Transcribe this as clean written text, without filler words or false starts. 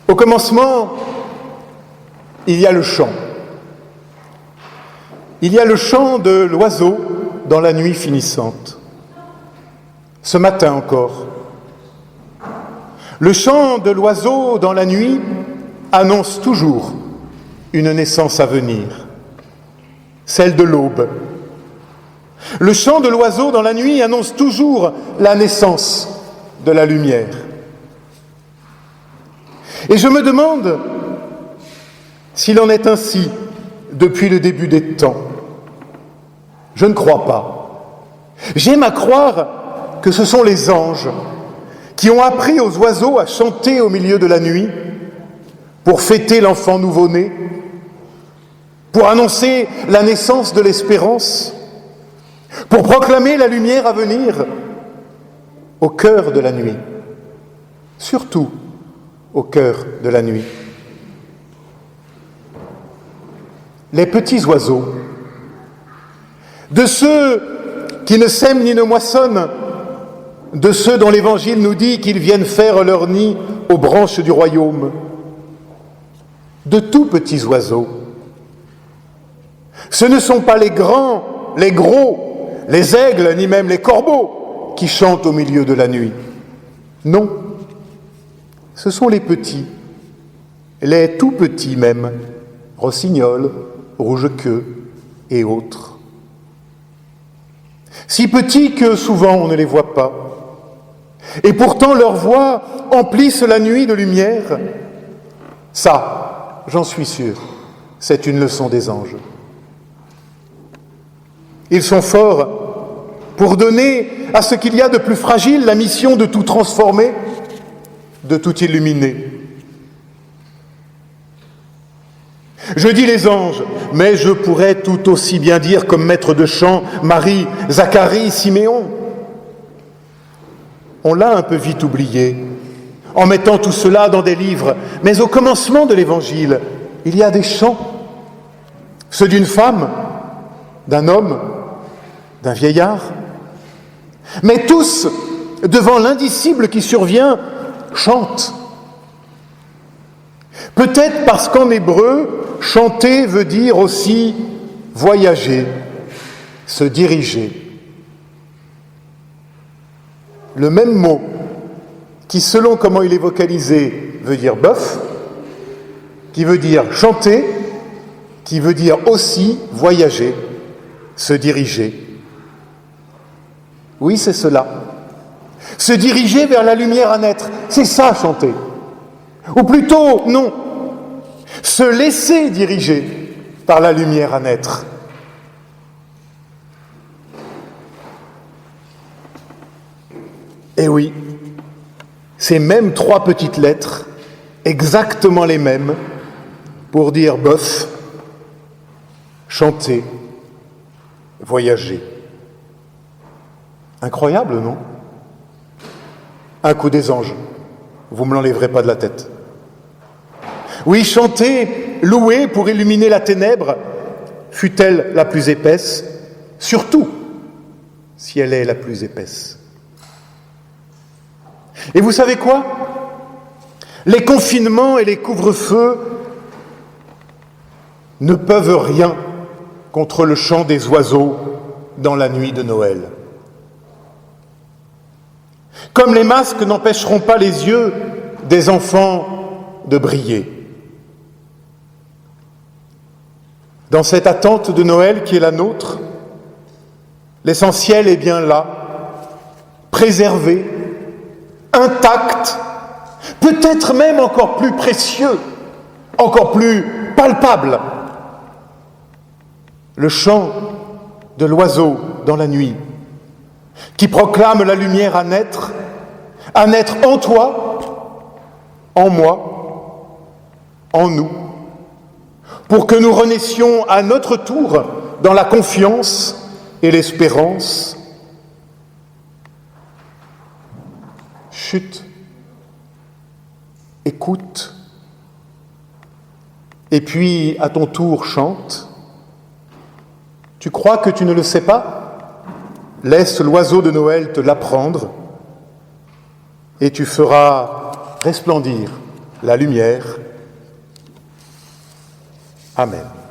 Au commencement, il y a le chant. Il y a le chant de l'oiseau dans la nuit finissante. Ce matin encore. Le chant de l'oiseau dans la nuit annonce toujours une naissance à venir, celle de l'aube. Le chant de l'oiseau dans la nuit annonce toujours la naissance de la lumière. Et je me demande s'il en est ainsi depuis le début des temps. Je ne crois pas. J'aime à croire que ce sont les anges qui ont appris aux oiseaux à chanter au milieu de la nuit pour fêter l'enfant nouveau-né, pour annoncer la naissance de l'espérance, pour proclamer la lumière à venir au cœur de la nuit, surtout au cœur de la nuit. Les petits oiseaux, de ceux qui ne sèment ni ne moissonnent, de ceux dont l'Évangile nous dit qu'ils viennent faire leur nid aux branches du royaume, de tout petits oiseaux. Ce ne sont pas les grands, les gros, les aigles, ni même les corbeaux qui chantent au milieu de la nuit. Non, ce sont les petits, les tout petits même, rossignols, rouge-queue et autres. Si petits que souvent on ne les voit pas. Et pourtant leurs voix emplissent la nuit de lumière. Ça, j'en suis sûr, c'est une leçon des anges. Ils sont forts pour donner à ce qu'il y a de plus fragile la mission de tout transformer, de tout illuminer. Je dis les anges, mais je pourrais tout aussi bien dire comme maître de chant Marie, Zacharie, Siméon. On l'a un peu vite oublié, en mettant tout cela dans des livres. Mais au commencement de l'Évangile, il y a des chants. Ceux d'une femme, d'un homme, d'un vieillard. Mais tous, devant l'indicible qui survient, chantent. Peut-être parce qu'en hébreu, chanter veut dire aussi voyager, se diriger. Le même mot qui, selon comment il est vocalisé, veut dire bœuf, qui veut dire chanter, qui veut dire aussi voyager, se diriger. Oui, c'est cela. Se diriger vers la lumière à naître, c'est ça chanter. Ou plutôt, non, se laisser diriger par la lumière à naître. Et oui, ces mêmes 3 petites lettres, exactement les mêmes, pour dire bœuf, chanter, voyager. Incroyable, non? Un coup des anges, vous ne me l'enlèverez pas de la tête. Oui, chanter, louer pour illuminer la ténèbre, fût-elle la plus épaisse, surtout si elle est la plus épaisse. Et vous savez quoi? Les confinements et les couvre-feux ne peuvent rien contre le chant des oiseaux dans la nuit de Noël. Comme les masques n'empêcheront pas les yeux des enfants de briller. Dans cette attente de Noël qui est la nôtre, l'essentiel est bien là, préservé, intact, peut-être même encore plus précieux, encore plus palpable. Le chant de l'oiseau dans la nuit, qui proclame la lumière à naître en toi, en moi, en nous, pour que nous renaissions à notre tour dans la confiance et l'espérance. Chut, écoute, et puis à ton tour chante. Tu crois que tu ne le sais pas? Laisse l'oiseau de Noël te l'apprendre, et tu feras resplendir la lumière. Amen.